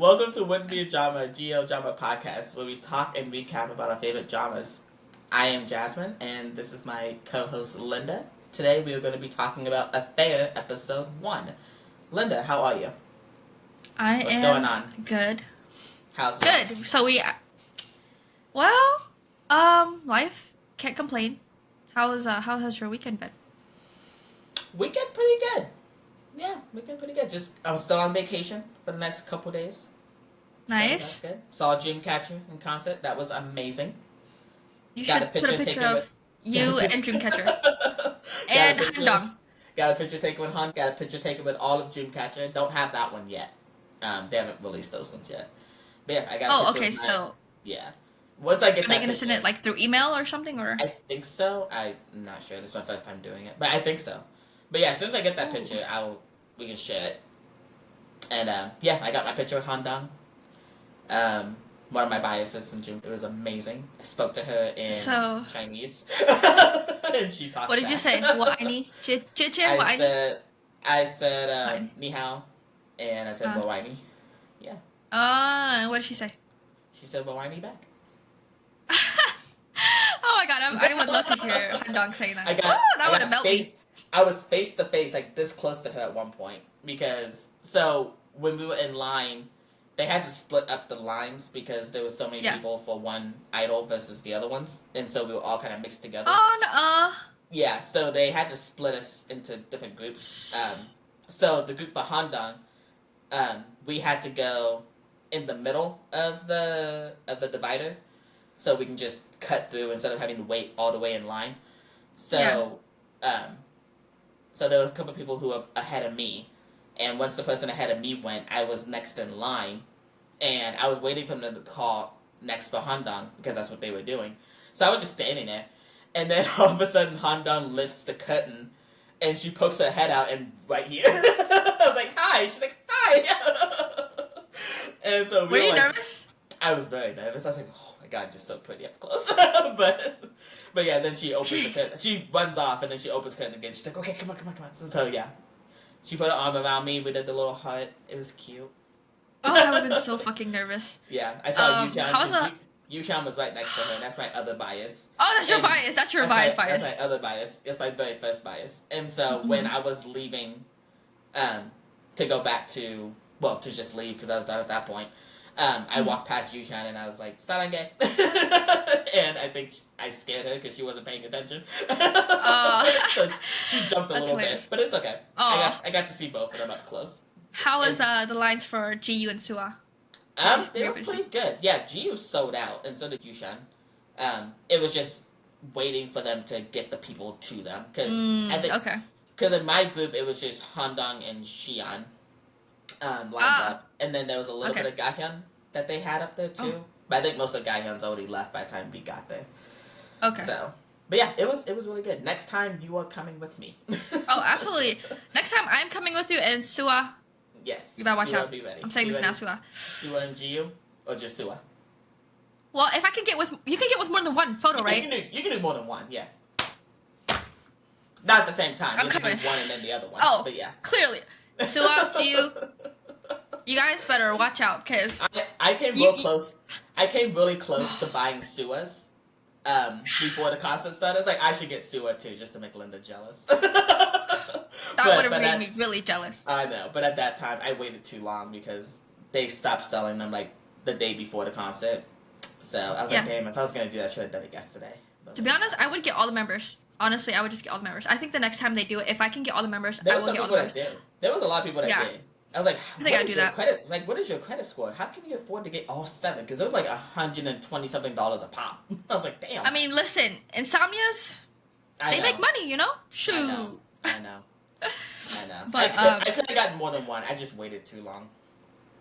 Welcome to Wouldn't Be a Drama, a GL Drama podcast, where we talk and recap about our favorite dramas. I am Jasmine, and this is my co-host Linda. Today we are going to be talking about Affair Episode 1. Linda, how are you? What's going on? Good. How's Good. life? So life. Can't complain. How has your weekend been? Weekend pretty good. Yeah, weekend pretty good. I'm still on vacation for the next couple days. Nice. So that's good. Saw Dreamcatcher in concert. That was amazing. You Got should put a picture taken of you and Dreamcatcher Got and a picture. Handong. Got a picture taken with Han. Got a picture taken with all of Dreamcatcher. Don't have that one yet. They haven't released those ones yet. But yeah, I got. Oh, a picture okay. of my, So yeah. Once I get are that they gonna picture, send it like through email or something, or? I think so. I'm not sure. This is my first time doing it, but I think so. But yeah, as soon as I get that picture, we can share it. And yeah, I got my picture with Han Dong. One of my biases in June. It was amazing. I spoke to her in Chinese, and she talked. What did you say? What I need? I said ni hao, and I said what Yeah. What did she say? She said what back. Oh my god, I would love to hear Handong saying that. That would have melted me. I was face to face, like this close to her at one point, because when we were in line, they had to split up the lines because there was so many people for one idol versus the other ones, and so we were all kind of mixed together. Yeah, so they had to split us into different groups. So the group for Handong, we had to go in the middle of the divider, so we can just cut through instead of having to wait all the way in line. So, so there were a couple of people who were ahead of me, and once the person ahead of me went, I was next in line, and I was waiting for them to call next for Handong because that's what they were doing. So I was just standing there, and then all of a sudden Handong lifts the curtain, and she pokes her head out, and right here, I was like, "Hi!" She's like, "Hi!" And so were you nervous? I was very nervous. I was like, "Oh my god, you're so pretty up close." but yeah, then she opens the curtain. She runs off, and then she opens the curtain again. She's like, "Okay, come on." So yeah, she put her arm around me. We did the little heart. It was cute. Oh, I would have been so fucking nervous. Yeah, I saw Yuchan. Yuchan was right next to her, and that's my other bias. Oh, that's your bias. That's your bias. That's my other bias. It's my very first bias. And so when I was leaving, to go back to just leave because I was done at that point. I walked past Yuchan and I was like, "Sarange," and I think I scared her because she wasn't paying attention. So she jumped a little bit, but it's okay. I got to see both of them up close. How was the lines for Jiyu and Sua? They were pretty good. Yeah, Jiyu sold out, and so did Yushan. It was just waiting for them to get the people to them because I think because in my group it was just Handong and Xian lined up, and then there was a little bit of Gahyun that they had up there too. But I think most of Gahyun's already left by the time we got there. Okay. So, but yeah, it was really good. Next time you are coming with me. Oh, absolutely. Next time I'm coming with you, and Sua. Yes. You better watch Sua, out. be ready. I'm saying this now, Sua. Sua and Jiyu, or just Sua? Well, if I can get with, you can get with more than one photo, right? You can do more than one, yeah. Not at the same time. You can do one and then the other one. Oh, but yeah. Clearly, Sua, Jiyu, you guys better watch out, cause I came real close. I came really close to buying Sua's before the concert started. I was like, I should get Sua too, just to make Linda jealous. That would have made me really jealous. I know, but at that time, I waited too long because they stopped selling them like the day before the concert. So I was like, damn, if I was gonna do that, I should have done it yesterday. But, to be honest, I would get all the members. Honestly, I would just get all the members. I think the next time they do it, if I can get all the members, I will get all the members. There was a lot of people that did. I was like, I think I'd do that. What is your credit score? How can you afford to get all 7? Because it was like $120-something a pop. I was like, damn. I mean, listen, Insomnias, they make money, you know? Shoot. I know. But I could have gotten more than one. I just waited too long.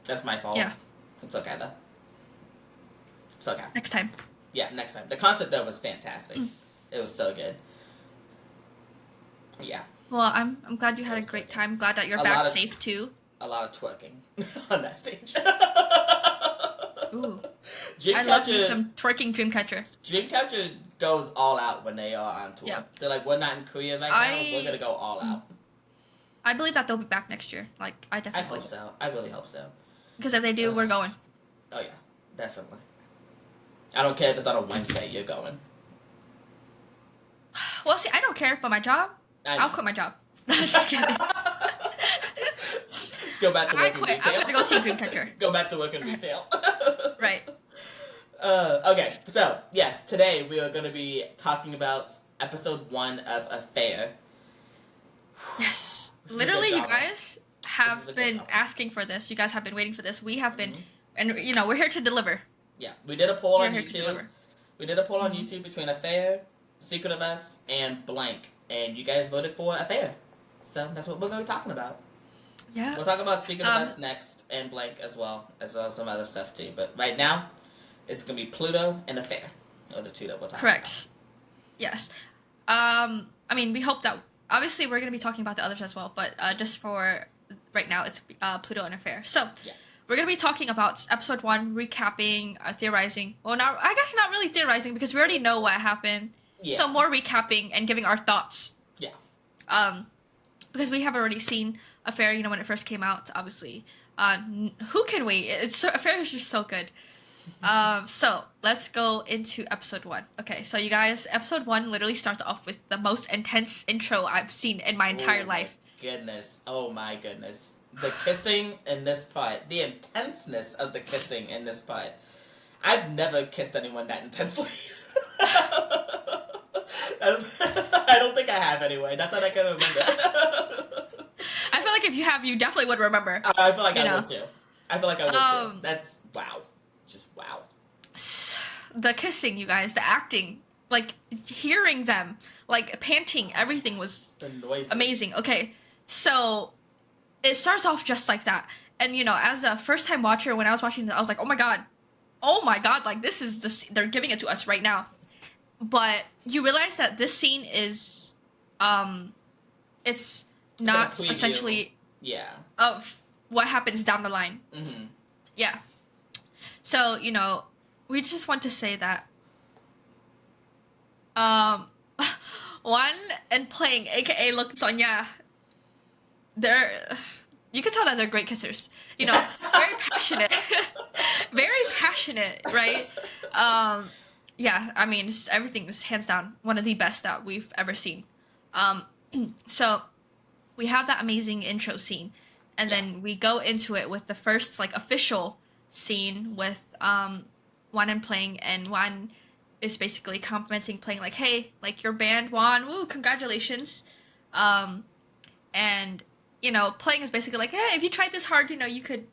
That's my fault. Yeah. It's okay, though. It's okay. Next time. Yeah, next time. The concert, though, was fantastic. It was so good. Yeah. Well, I'm glad you had a great time. Glad that you're back safe, too. A lot of twerking on that stage. Ooh. I love me some twerking Dreamcatcher. Dreamcatcher goes all out when they are on tour. Yeah. They're like, we're not in Korea right now. We're going to go all out. I believe that they'll be back next year. Like, I definitely hope so. I really hope so. Because if they do, we're going. Oh yeah, definitely. I don't care if it's on a Wednesday. You're going. Well, see, I don't care, but my job, I'll quit my job. No, I'm just kidding. Go back to work I in quit. retail. I'm gonna go see Dreamcatcher. Go back to work in retail. Right. Okay, so yes, today we are going to be talking about episode 1 of Affair. Yes. This is a good Literally, you drama. guys This is a have good been drama. asking for this. You guys have been waiting for this. We have been, Mhm. and you know, we're here to deliver. Yeah, we did a poll We're on here to YouTube. deliver. We did a poll on Mhm. YouTube between Affair, Secret of Us, and Blank, and you guys voted for Affair. So that's what we're going to be talking about. Yeah. We'll talk about Secret of Us next, and Blank as well as some other stuff too. But right now, it's going to be Pluto and Affair, are the two that we're talking Correct. Yes. I mean, we hope that obviously we're gonna be talking about the others as well, but just for right now, it's Pluto and Affair. So Yeah. we're gonna be talking about episode 1, recapping, theorizing. Well, I guess not really theorizing because we already know what happened. Yeah. So more recapping and giving our thoughts. Yeah. Because we have already seen Affair, you know, when it first came out. Obviously, who can wait? Affair is just so good. So let's go into episode 1. Okay, so you guys, episode 1 literally starts off with the most intense intro I've seen in my entire life. Goodness. Oh my goodness. The kissing in this part, the intenseness of the kissing in this part. I've never kissed anyone that intensely. I don't think I have anyway. Not that I can remember. I feel like if you have, you definitely would remember. I feel like You I know. would too. I feel like I would too. That's wow. Just wow. The kissing, you guys, the acting, like hearing them, like panting, everything was The noises. amazing. Okay, so it starts off just like that. And, you know, as a first-time watcher, when I was watching this, I was like, oh my god, like this is they're giving it to us right now. But you realize that this scene is, it's not preview. essentially Yeah. of what happens down the line. Mm-hmm. Yeah. So, you know, we just want to say that Juan and Playing, aka Look Sonia, you can tell that they're great kissers. You know, very passionate. Very passionate, right? Yeah, I mean, everything is hands down one of the best that we've ever seen. So we have that amazing intro scene, and then we go into it with the first like official scene with Juan and Playing, and Juan is basically complimenting Playing, like, hey, like your band won, woo, congratulations. And you know, Playing is basically like, hey, if you tried this hard, you know, you could.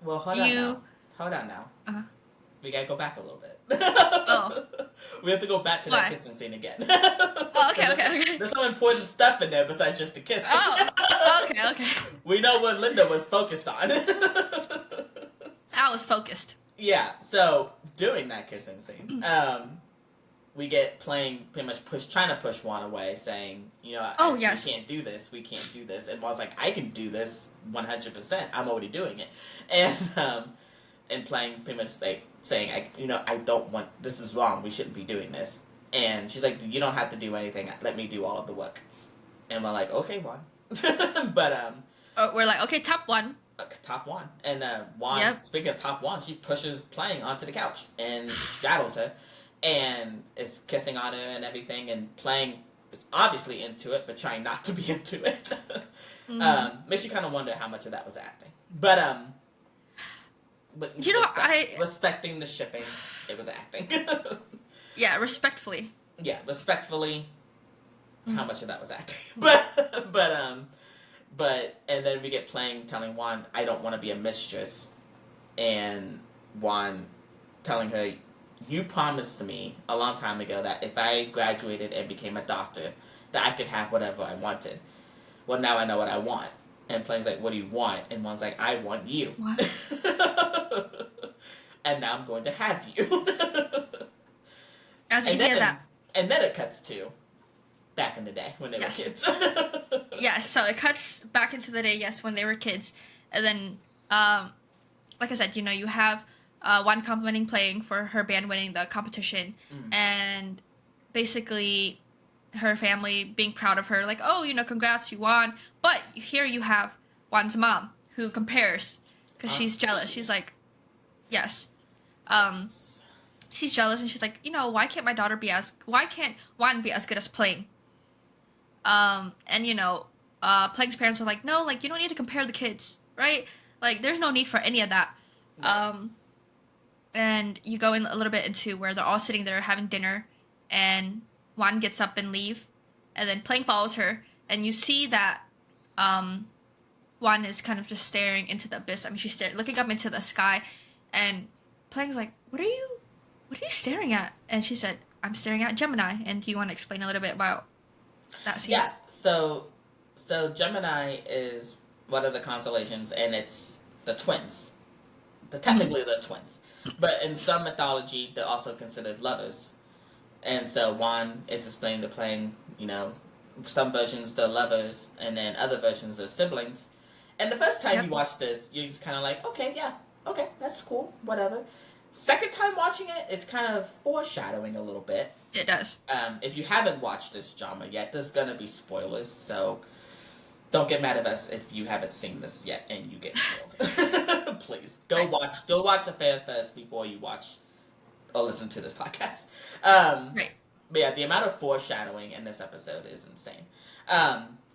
Well, hold on now. Hold on now. Uh-huh. We gotta go back a little bit. Oh. We have to go back to Why? that kissing scene again. Oh, okay. There's some important stuff in there besides just the kissing. Oh, okay. We know what Linda was focused on. I was focused. Yeah, so during that kissing scene, we get Playing pretty much trying to push Juan away, saying, you know, Yes. we can't do this. And Juan's like, I can do this 100%. I'm already doing it. And Playing pretty much like saying, I don't want, this is wrong. We shouldn't be doing this. And she's like, you don't have to do anything. Let me do all of the work. And we're like, okay, Juan. But We're like, okay, top 1. top 1. And Juan, Yep. speaking of top 1, she pushes Playing onto the couch and straddles her and is kissing on her and everything, and Playing is obviously into it but trying not to be into it. Makes you kind of wonder how much of that was acting. But you know, respecting the shipping, it was acting. Yeah, respectfully. Yeah, respectfully, how much of that was acting. But and then we get Playing telling Juan, I don't want to be a mistress, and Juan telling her, you promised me a long time ago that if I graduated and became a doctor, that I could have whatever I wanted. Well, now I know what I want. And Playing's like, what do you want? And Juan's like, I want you. What? And now I'm going to have you. As easy as that. And then it cuts to back in the day when they were kids. Yeah, so it cuts back into the day, yes, when they were kids. And then, like I said, you know, you have Juan complimenting Playing for her band winning the competition. And basically her family being proud of her, like, oh, you know, congrats, you won. But here you have Juan's mom, who compares because she's jealous. She's like, yes. Um, Yes. she's jealous and she's like, why can't why can't Wan be as good as Playing? And Playing's parents are like, no, like you don't need to compare the kids, right? Like there's no need for any of that. Right. And you go in a little bit into where they're all sitting there having dinner, and Wan gets up and leave, and then Playing follows her, and you see that Wan is kind of just staring into the abyss. I mean, she's looking up into the sky, and Playing's like, what are you staring at? And she said, I'm staring at Gemini. And do you want to explain a little bit about that scene? Yeah. So Gemini is one of the constellations, and it's the twins. Technically they're twins, but in some mythology they're also considered lovers. And so Wan is explaining to Playing, some versions they're lovers, and then other versions they're siblings. And the first time Yep. you watch this, you're just kind of like, okay, yeah, okay, that's cool, whatever. Second time watching it, it's kind of foreshadowing a little bit. It does. If you haven't watched this drama yet, there's gonna be spoilers, so don't get mad at us if you haven't seen this yet and you get spoiled. Please go Right. watch Affair first before you watch or listen to this podcast. Right. But yeah, the amount of foreshadowing in this episode is insane.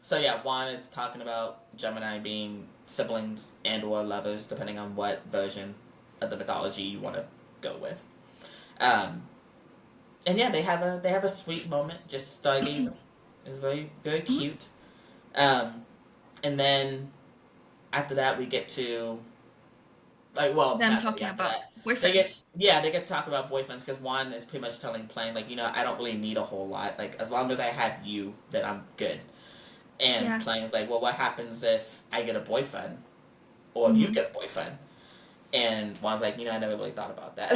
So yeah, Juan is talking about Gemini being siblings and or lovers, depending on what version of the mythology you want to go with. And yeah, they have a sweet moment, just stargazing. It's very very cute. And then after that, we get to Them not talking after about that. boyfriends. They get to talk about boyfriends because Juan is pretty much telling Playing like, I don't really need a whole lot. Like as long as I have you, then I'm good. And Yeah. Playing's like, well, what happens if I get a boyfriend, or if you get a boyfriend? And Juan's like, I never really thought about that.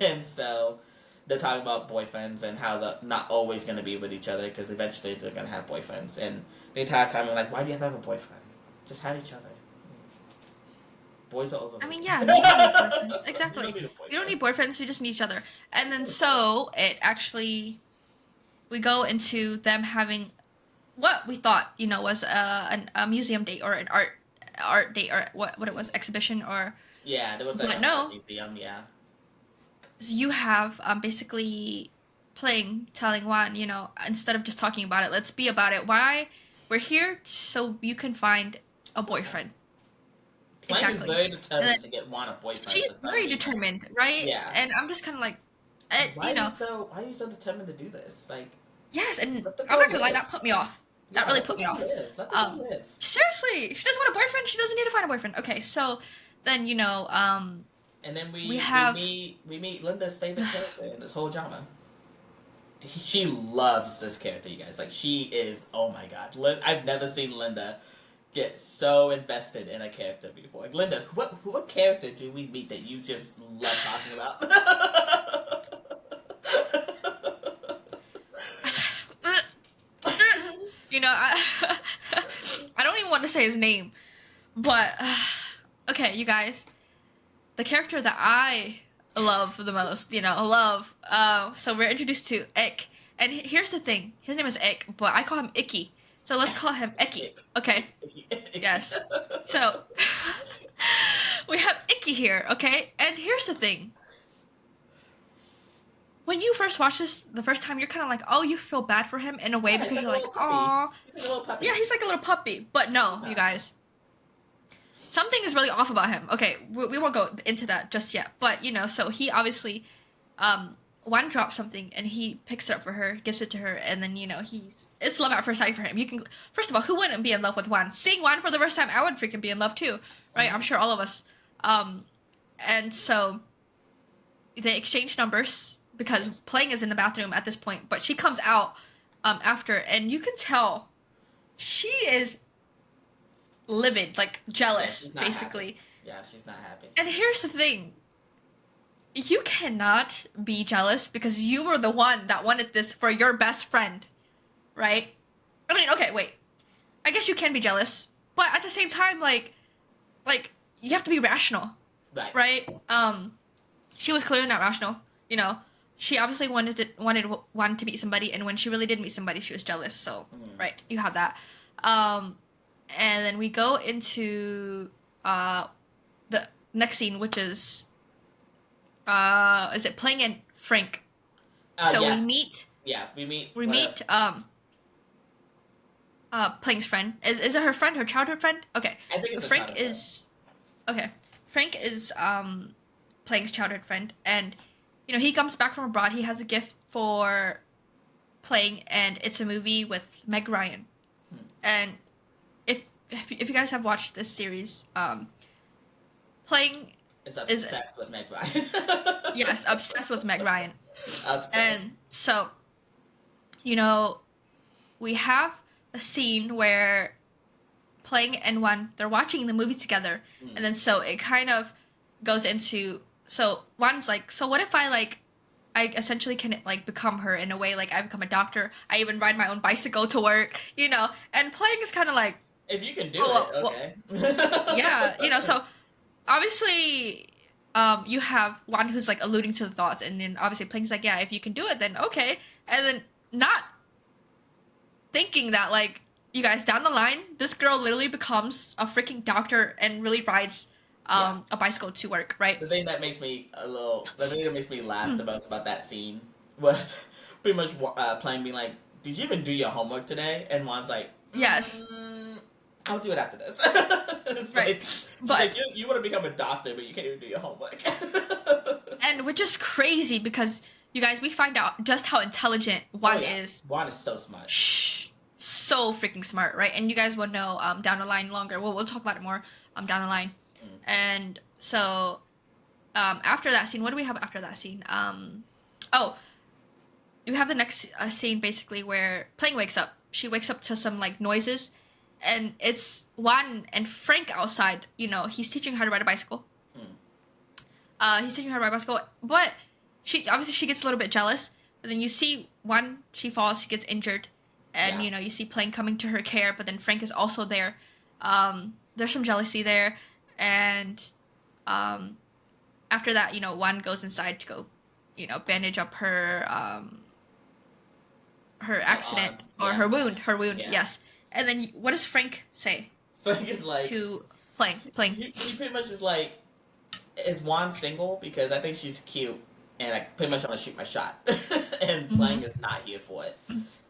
And so they're talking about boyfriends and how they're not always going to be with each other because eventually they're going to have boyfriends. And the entire time I'm like, why do you have to have a boyfriend? Just have each other. Boys are over. I mean, yeah, you don't need boyfriends. Exactly. You don't need a You don't boyfriend. need boyfriends, you just need each other. And then so it actually, we go into them having what we thought, was a museum date or an art date or what it was, exhibition or Yeah, there was But no. museum, yeah. you have basically Playing telling Wan, instead of just talking about it, let's be about it. Why we're here so you can find a boyfriend. Plank is Exactly. very determined then to get Juan a boyfriend. She's for some very reason. determined, right? Yeah. And I'm just kind of like, Why are you so determined to do this? Like, yes, and let the I'm girl not gonna lie, live. that put me off. That yeah, really let put the me girl off. live. Let the girl live. Seriously, she doesn't want a boyfriend. She doesn't need to find a boyfriend. Okay, so then And then we have- we meet Linda's favorite character in this whole drama. She loves this character, you guys. Like, she is, oh my god. I've never seen Linda get so invested in a character before. Like, Linda, what character do we meet that you just love talking about? I don't even want to say his name, but okay, you guys, the character that I love the most, love. So we're introduced to Ick, and here's the thing: his name is Ick, but I call him Icky. So let's call him Icky. Okay. Yes. So we have Icky here, okay? And here's the thing. When you first watch this the first time, you're kind of like, oh, you feel bad for him in a way Yeah, because he's you're like like, a little puppy. aw. He's like a little puppy. Yeah, he's like a little puppy. But no, you guys. Something is really off about him. Okay, we won't go into that just yet. But, so he obviously, Wan drops something and he picks it up for her, gives it to her, and then, it's love at first sight for him. First of all, who wouldn't be in love with Wan? Seeing Wan for the first time, I would freaking be in love too, right? I'm sure all of us. And so they exchange numbers because Playing is in the bathroom at this point, but she comes out after, and you can tell she is livid, like jealous, she's not basically. happy. Yeah, she's not happy. And here's the thing. You cannot be jealous because you were the one that wanted this for your best friend, right? I mean, okay, wait. I guess you can be jealous, but at the same time, like you have to be rational, right? She was clearly not rational. She obviously wanted to meet somebody, and when she really did meet somebody, she was jealous. So, right, you have that. And then we go into next scene, which is it Pling and Frank? So yeah. we meet. Yeah, we meet. We meet Pling's friend. Is it her friend? Her childhood friend? Okay. I think it's Frank is. Okay. Frank is Pling's childhood friend, and you know he comes back from abroad. He has a gift for Pling, and it's a movie with Meg Ryan. And if you guys have watched this series, Pling is obsessed with Meg Ryan. Yes, obsessed with Meg Ryan. Obsessed. And so, you know, we have a scene where Pling and Wan, they're watching the movie together, and then so it kind of goes into, so Wan's like, so what if I essentially can like become her in a way, like I become a doctor, I even ride my own bicycle to work, you know, and Pling is kind of like, if you can do it, okay. Yeah, you know, so obviously you have Wan who's like alluding to the thoughts, and then obviously Pling's like, yeah, if you can do it, then okay, and then not thinking that like you guys down the line, this girl literally becomes a freaking doctor and really rides a bicycle to work, right? The thing that makes me laugh the most about that scene was pretty much Pling being like, "Did you even do your homework today?" And Wan's like, Yes. I'll do it after this. It's Right. like you want to become a doctor, but you can't even do your homework. And which is crazy because you guys, we find out just how intelligent Wan is. Wan is so smart. So freaking smart, right? And you guys will know down the line longer. We'll talk about it more down the line. And so after that scene, what do we have after that scene? We have the next scene basically where Pling wakes up. She wakes up to some like noises, and it's Wan and Frank outside. You know, he's teaching her to ride a bicycle. He's teaching her to ride a bicycle, but she gets a little bit jealous. And then you see Wan, she falls, she gets injured, and you know you see Pling coming to her care, but then Frank is also there. There's some jealousy there, and after that, you know, Wan goes inside to go, you know, bandage up her accident or her wound. Yes. And then what does Frank say? Frank is like to Pling. He pretty much is like, is Wan single? Because I think she's cute, and I pretty much want to shoot my shot. And Pling is not here for it.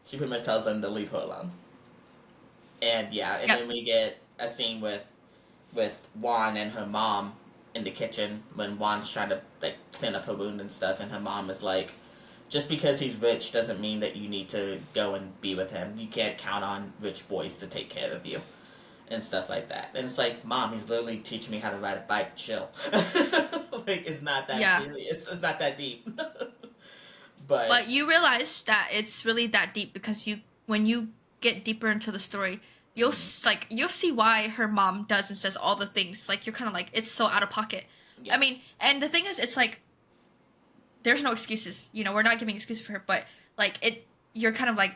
She pretty much tells them to leave her alone. And then we get a scene with Wan and her mom in the kitchen when Wan's trying to like clean up her wound and stuff, and her mom is like, just because he's rich doesn't mean that you need to go and be with him. You can't count on rich boys to take care of you. And stuff like that. And it's like, Mom, he's literally teaching me how to ride a bike. Chill. Like, it's not that serious. It's not that deep. But you realize that it's really that deep because when you get deeper into the story, you'll see why her mom does and says all the things. Like, you're kind of like, it's so out of pocket. Yeah. I mean, and the thing is, it's like, there's no excuses. You know, we're not giving excuses for her, but like you're kind of like,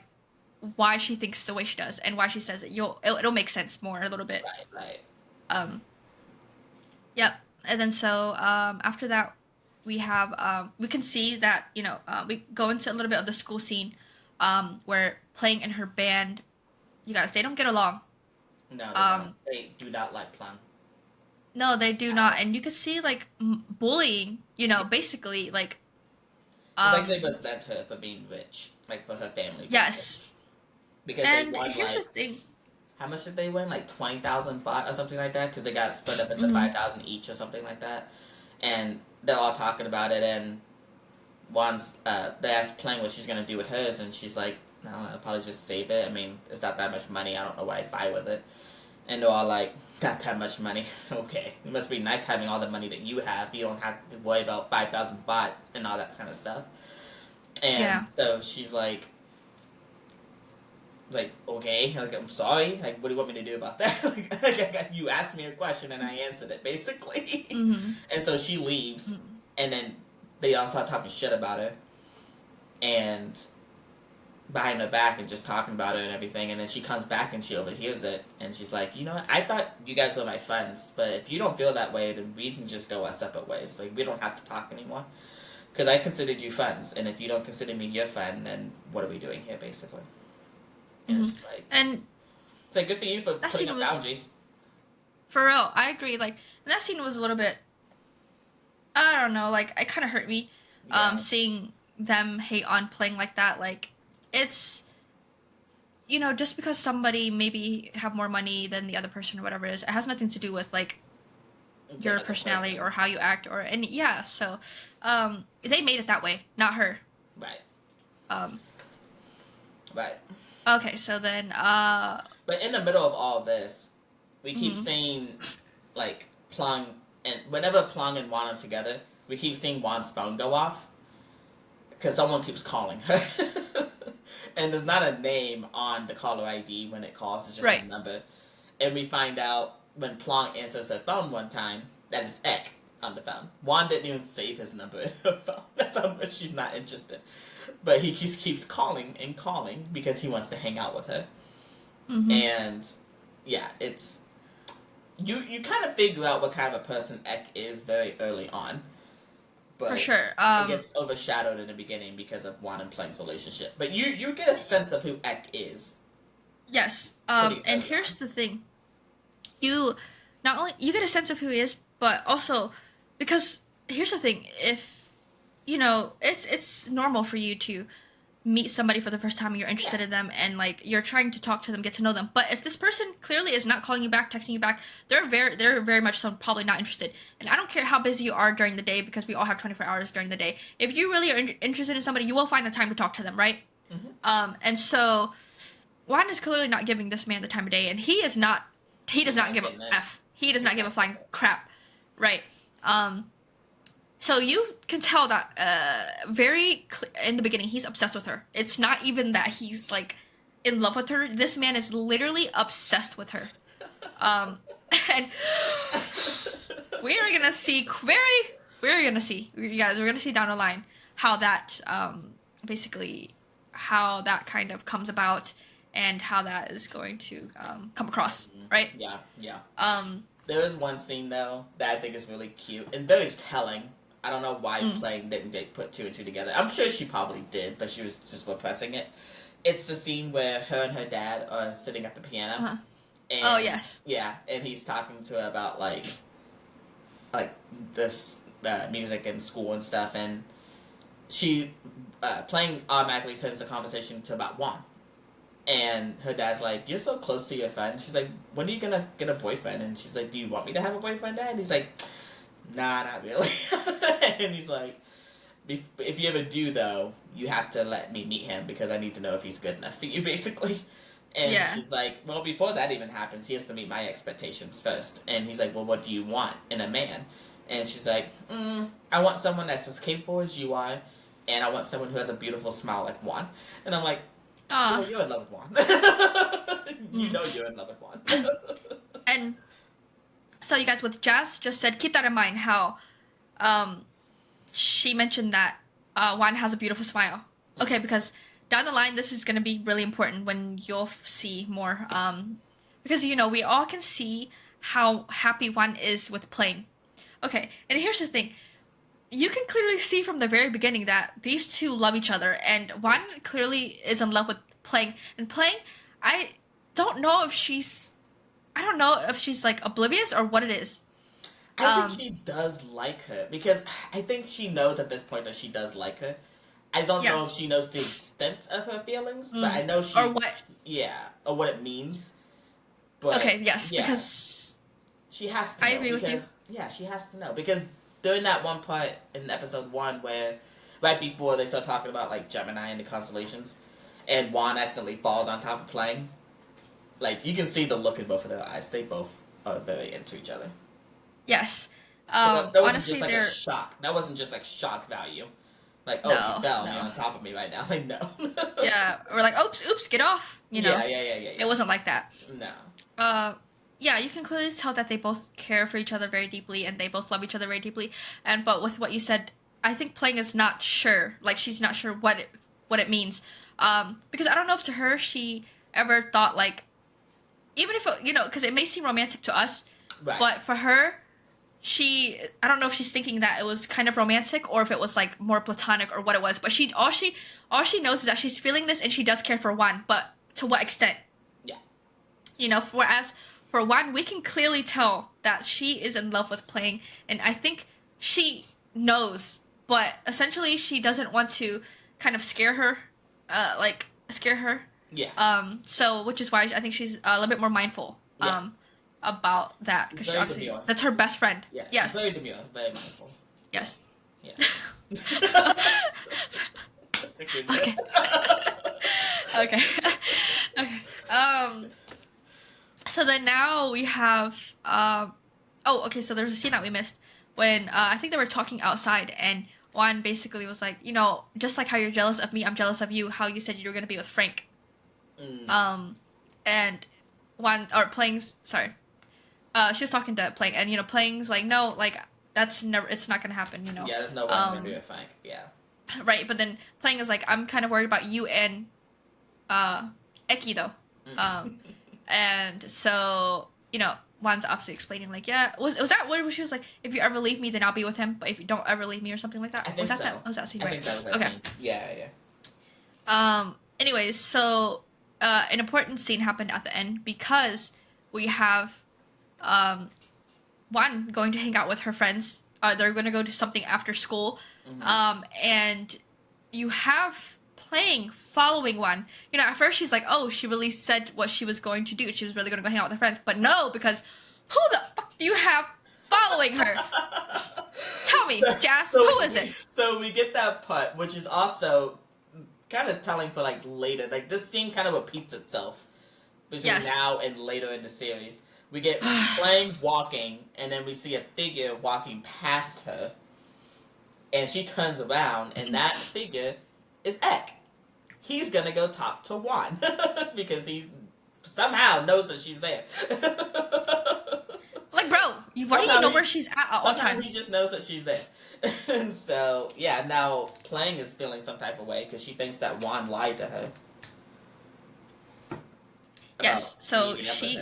why she thinks the way she does and why she says it. It'll make sense more a little bit. Right. Yep. And then so after that, we have we can see that, you know, we go into a little bit of the school scene where Pling and her band, you guys, they don't get along. No, they do not like Pling. No, they do not. And you could see like bullying, you know, basically like it's like they resent her for being rich, like for her family. Yes. Because and they won, here's like, the thing. How much did they win? Like 20,000 baht or something like that? Because they got split up into 5,000 each or something like that. And they're all talking about it, and they asked Pling what she's going to do with hers, and she's like, no, I'll probably just save it. I mean, it's not that much money. I don't know what I'd buy with it. And they're all like, not that much money. Okay. It must be nice having all the money that you have. You don't have to worry about 5,000 baht and all that kind of stuff. And so she's like, okay, like, I'm sorry, like, what do you want me to do about that? Like, you asked me a question and I answered it, basically. And so she leaves, and then they all start talking shit about her, and behind her back, and just talking about her and everything, and then she comes back and she overhears it, and she's like, you know what, I thought you guys were my friends, but if you don't feel that way, then we can just go our separate ways. Like, we don't have to talk anymore. Because I considered you friends, and if you don't consider me your friend, then what are we doing here, basically? And it's just like, it's like, good for you for putting up boundaries. For real, I agree. Like, and that scene was a little bit I don't know, like it kind of hurt me, Yeah. seeing them hate on playing like that. Like, it's, you know, just because somebody maybe have more money than the other person or whatever it is, it has nothing to do with like Them your as a personality person. or how you act or any. Yeah, so they made it that way, not her. Right. Um, Right. okay, so then But in the middle of all this, we keep mhm. seeing like Plung, and whenever Plung and Juan are together, we keep seeing Juan's phone go off because someone keeps calling her. And there's not a name on the caller ID when it calls, it's just Right. a number. And we find out when Plonk answers her phone one time that it's Ek on the phone. Juan didn't even save his number in her phone. That's how much she's not interested. But he just keeps calling and calling because he wants to hang out with her. Hmm. And yeah, it's you kind of figure out what kind of a person Ek is very early on, For but sure. it gets overshadowed in the beginning because of Juan and Plank's relationship. But you get a sense of who Ek is Yes. pretty And early on. here's the thing: you not only you get a sense of who he is, but also because here's the thing: if you know, it's normal for you to meet somebody for the first time and you're Yeah. interested in them and like you're trying to talk to them, get to know them. But if this person clearly is not calling you back, texting you back, they're very much so probably not interested. And I don't care how busy you are during the day because we all have 24 hours during the day. If you really are interested in somebody, you will find the time to talk to them, right? Mm-hmm. And so Juan is clearly not giving this man the time of day, and he is not. He does He's not not give a getting it. f. He does He's not give a not flying getting it. crap, right? So you can tell that in the beginning he's obsessed with her. It's not even that he's like in love with her. This man is literally obsessed with her. And we are gonna see we're gonna see you guys. We're gonna see down the line how that basically how that kind of comes about and how that is going to come across, right? Yeah, yeah. Um, There is one scene though that I think is really cute and very telling. I don't know why mm, Playing didn't put two and two together. I'm sure she probably did, but she was just repressing it. It's the scene where her and her dad are sitting at the piano, uh, oh and yes, yeah, and he's talking to her about like this music and school and stuff, and she Playing automatically turns the conversation to about Juan. And her dad's like, "You're so close to your friend." She's like, "When are you gonna get a boyfriend?" And she's like, "Do you want me to have a boyfriend, Dad?" And he's like, "Nah, not really." And he's like, "If you ever do, though, you have to let me meet him because I need to know if he's good enough for you, basically." And yeah, she's like, "Well, before that even happens, he has to meet my expectations first." And he's like, "Well, what do you want in a man?" And she's like, "I want someone that's as capable as you are, and I want someone who has a beautiful smile like Juan." And I'm like, "Girl, ah, you're in love with Juan. You mm. know you're in love with Juan." And so you guys with Jazz just said keep that in mind how um she mentioned that Juan has a beautiful smile. Okay, because down the line this is gonna be really important when you'll see more. Because you know we all can see how happy Juan is with playing. Okay, and here's the thing. You can clearly see from the very beginning that these two love each other, and Juan clearly is in love with playing. And playing, I don't know if she's, I don't know if she's like oblivious or what it is. I think Um, she does like her because I think she knows at this point that she does like her. I don't yeah. know if she knows the extent of her feelings, but I Mm. know Or what? yeah, or what it means. But Okay, yes, yeah, because she has to I know agree with you. because yeah, she has to know because during that one part in episode one where right before they start talking about like Gemini and the constellations, and Juan accidentally falls on top of Playing, like you can see the look in both of their eyes. They both are very into each other. Yes. That wasn't just Honestly, like a they're shock. That wasn't just like shock value. Like, oh, you no, fell and you're no. on top of me right now. Like, no. Yeah, we're like, oops, oops, get off. You know, it Yeah. wasn't like that. No. uh yeah, you can clearly tell that they both care for each other very deeply and they both love each other very deeply. And but with what you said, I think Playing is not sure. Like she's not sure what it means. Because I don't know if to her she ever thought like even if it, you know, because it may seem romantic to us, Right. but for her, I don't know if she's thinking that it was kind of romantic or if it was like more platonic or what it was. But all she knows is that she's feeling this and she does care for Juan, but to what extent? Yeah. You know, whereas for Juan, we can clearly tell that she is in love with Playing, and I think she knows, but essentially she doesn't want to kind of scare her, scare her. Yeah. So which is why I think she's a little bit more mindful. Yeah. About that She's because very obviously demure. that's her best friend. Yeah. Yes. She's very demure, very mindful. Yes. Yeah. Okay. Okay. Okay. So then now we have oh, okay, so there's a scene that we missed when I think they were talking outside and Juan basically was like, you know, just like how you're jealous of me, I'm jealous of you, how you said you were gonna be with Frank. And Juan or Plang's sorry. She was talking to Plang and you know, Plang's like, no, like that's never it's not gonna happen, you know. Yeah, there's no way I'm gonna be with Frank. Yeah. Right, but then Plang is like, I'm kind of worried about you and Eki though. And so, you know, Juan's obviously explaining like, yeah, was that where she was like, if you ever leave me, then I'll be with him, but if you don't ever leave me or something like that? I think was so. Was that scene I right? think that was that okay. scene. Yeah. Anyways, so an important scene happened at the end because we have Juan going to hang out with her friends. They're going to go to something after school. And you have Plang following Juan. You know, at first she's like, oh, she really said what she was going to do. She was really going to go hang out with her friends. But no, because who the fuck do you have following her? Tell me, Jazz, who is it? So we get that part, which is also kind of telling for like later. Like this scene kind of repeats itself between now and later in the series. We get Plang walking, and then we see a figure walking past her, and she turns around, and that figure is Ek. He's gonna go talk to Juan because he somehow knows that she's there. Like, bro, why do you know where she's at all times? He just knows that she's there. And so, yeah, now Plang is feeling some type of way because she thinks that Juan lied to her. Yes, so she...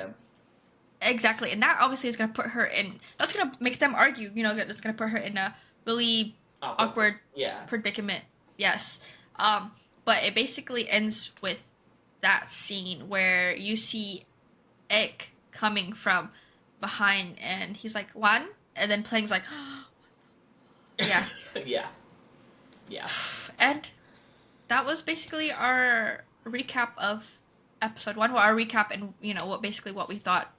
Exactly, and that obviously is going to put her in... That's going to make them argue, you know, that's going to put her in a really awkward predicament. Yes. But it basically ends with that scene where you see Ek coming from behind, and he's like, Juan? And then Plang's like, yeah. Yeah. And that was basically our recap of episode 1, or our recap and, you know, what we thought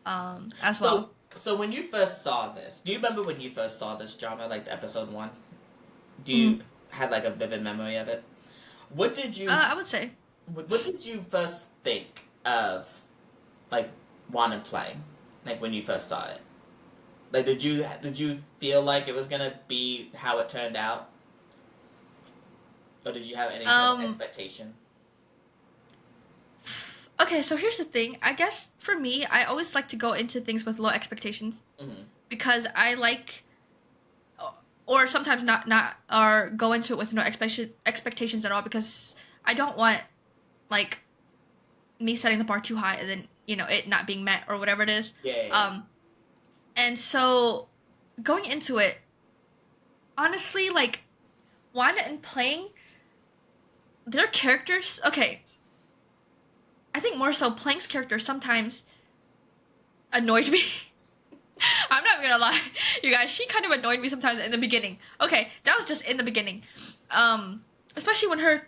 as well. So when you first saw this, do you remember when you first saw this drama, like episode 1? Do you have like a vivid memory of it? What did you... I would say. What did you first think of, like, Juan and Plang? Like, when you first saw it? Like, did you feel like it was gonna be how it turned out? Or did you have any kind of expectation? Okay, so here's the thing. I guess, for me, I always like to go into things with low expectations. Because I like... Or sometimes not or go into it with no expectations at all, because I don't want, like, me setting the bar too high and then, you know, it not being met or whatever it is. Yeah. And so going into it, honestly, like, Juan and Plang, their characters, okay, I think more so Plang's character sometimes annoyed me. I'm not gonna lie, you guys. She kind of annoyed me sometimes in the beginning. Okay, that was just in the beginning. Especially with her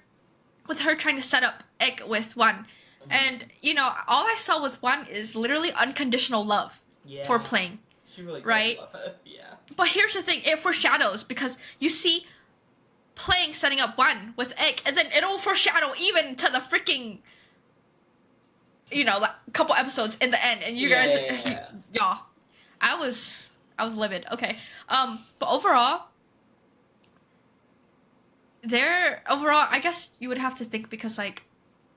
trying to set up Ek with Juan. And, you know, all I saw with Juan is literally unconditional love for Plang. She really right? does love her. Yeah. But here's the thing, it foreshadows, because you see Plang setting up Juan with Ek, and then it'll foreshadow even to the freaking, you know, like, couple episodes in the end, and you guys, y'all. I was livid. Okay. But overall, I guess you would have to think, because like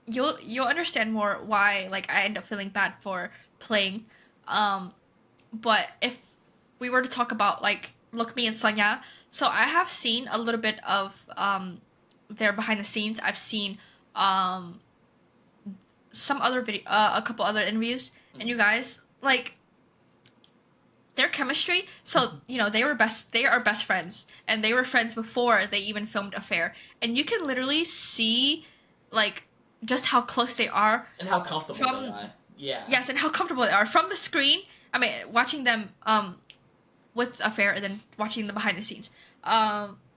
you'll understand more why like I end up feeling bad for Plang. But if we were to talk about like Look Me and Sonia, so I have seen a little bit of their behind the scenes. I've seen some other a couple other interviews, and you guys, like, their chemistry, so, you know, they are best friends, and they were friends before they even filmed Affair, and you can literally see, like, just how close they are. And how comfortable they are. Yeah. Yes, and how comfortable they are. From the screen, I mean, watching them, with Affair and then watching the behind the scenes.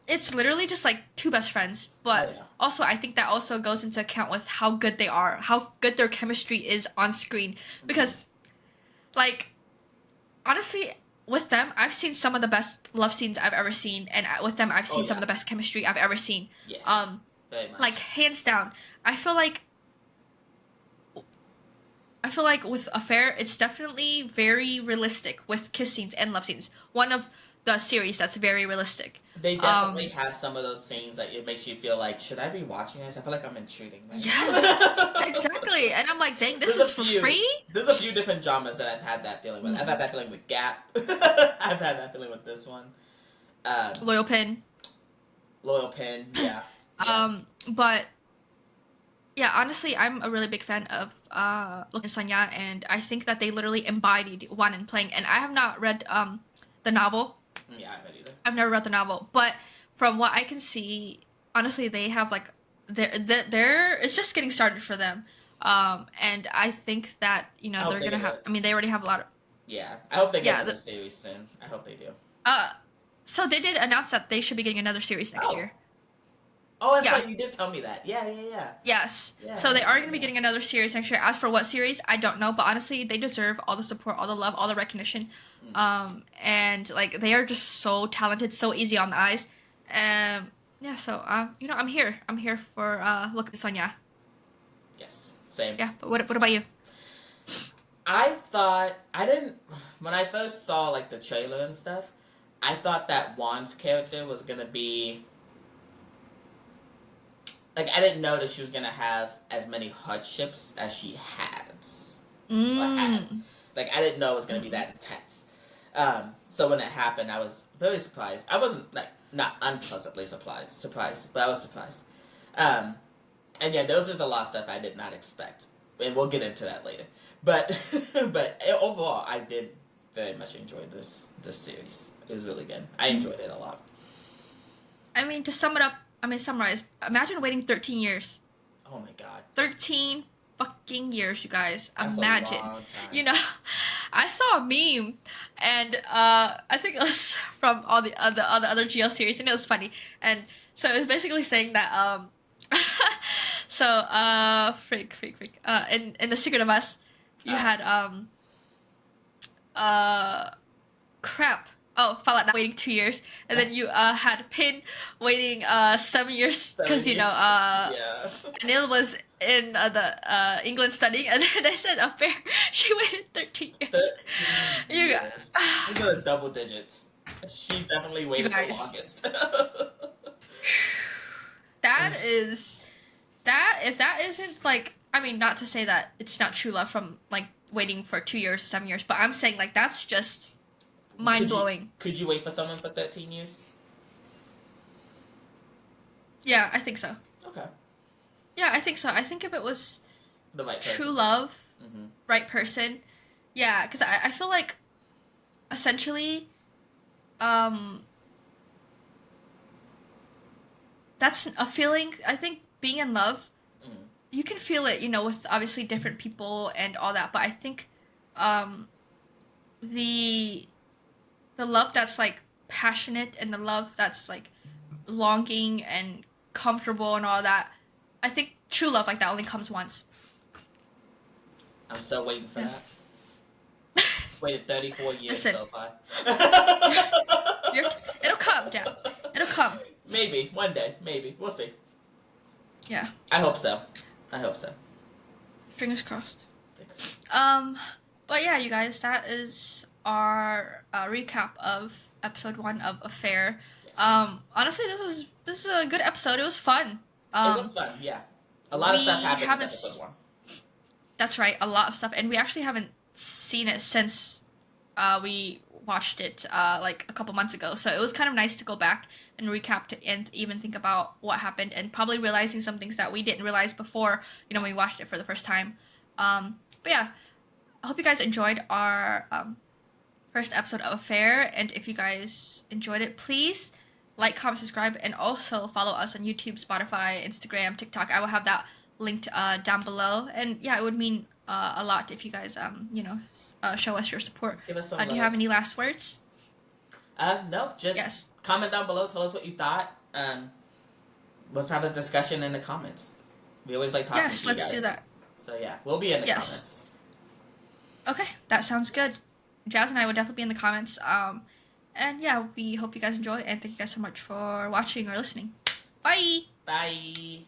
It's literally just like two best friends, but Oh, yeah. also I think that also goes into account with how good they are, how good their chemistry is on screen. Because, like, honestly, with them, I've seen some of the best love scenes I've ever seen, and with them, I've seen some of the best chemistry I've ever seen. Yes. Very much. Like hands down, I feel like with Affair, it's definitely very realistic with kiss scenes and love scenes. One of the series that's very realistic. They definitely have some of those scenes that it makes you feel like, should I be watching this? I feel like I'm intruding. Right? Yes, exactly. And I'm like, dang, this is for free? There's a few different dramas that I've had that feeling with. I've had that feeling with Gap. I've had that feeling with this one. Loyal Pin. Loyal Pin, yeah. But yeah, honestly, I'm a really big fan of Look and Sonya, and I think that they literally embodied Wan and Playing. And I have not read the novel. Yeah, I haven't either. I've never read the novel, but from what I can see, honestly, they have like they're it's just getting started for them. And I think that they're gonna have. I mean, they already have a lot of. Yeah, I hope they get another series soon. I hope they do. So they did announce that they should be getting another series next year. Oh, that's right. You did tell me that. Yeah. Yes. Yeah, so they are going to be getting another series next year. As for what series, I don't know. But honestly, they deserve all the support, all the love, all the recognition. And like they are just so talented, so easy on the eyes. Yeah. So I'm here. I'm here for Look at Sonya. Yes. Same. Yeah. But what about you? I didn't when I first saw like the trailer and stuff. I thought that Wan's character was gonna be. Like, I didn't know that she was going to have as many hardships as she has. Like, I didn't know it was going to be that intense. So when it happened, I was very surprised. I wasn't, like, not unpleasantly surprised, but I was surprised. And yeah, there was just a lot of stuff I did not expect. And we'll get into that later. But overall, I did very much enjoy this series. It was really good. I enjoyed it a lot. I mean, to summarize, imagine waiting 13 years. Oh my god. 13 fucking years, you guys. That's imagine. A long time. I saw a meme, and I think it was from all the other GL series, and it was funny. And so it was basically saying that in The Secret of Us, you had crap. Oh, Fallout Now waiting 2 years, and then you had Pin waiting 7 years because Anil was in the England studying, and then I said Affair, she waited 13 years. 13 You years. These are double digits. She definitely waited the longest. If that isn't like, I mean, not to say that it's not true love from like waiting for 2 years or 7 years, but I'm saying like that's just mind-blowing. Could you wait for someone for 13 years? Yeah, I think so. Okay. Yeah, I think so. I think if it was the right person. True love, right person. Yeah, because I feel like essentially that's a feeling. I think being in love, you can feel it, with obviously different people and all that, but I think the love that's like passionate and the love that's like longing and comfortable and all that, I think true love like that only comes once. I'm still waiting for that. Waited 34 years so far. It'll come, Jack. It'll come. Maybe. One day. Maybe. We'll see. Yeah. I hope so. Fingers crossed. But yeah, you guys, that is our recap of episode 1 of Affair. Yes. Honestly, this is a good episode. It was fun. It was fun, yeah. A lot of stuff happened in episode 1. That's right, a lot of stuff, and we actually haven't seen it since we watched it like a couple months ago. So it was kind of nice to go back and recap and even think about what happened, and probably realizing some things that we didn't realize before, when we watched it for the first time. But yeah, I hope you guys enjoyed our first episode of Affair, and if you guys enjoyed it, please like, comment, subscribe, and also follow us on YouTube, Spotify, Instagram, TikTok. I will have that linked down below, and yeah, it would mean a lot if you guys show us your support. Give us some do you have any last words? No, just Yes. comment down below. Tell us what you thought. Let's have a discussion in the comments. We always like talking to you guys. Let's do that. So yeah, we'll be in the Yes. comments. Okay, that sounds good. Jazz and I will definitely be in the comments. And yeah, we hope you guys enjoy, and thank you guys so much for watching or listening. Bye! Bye!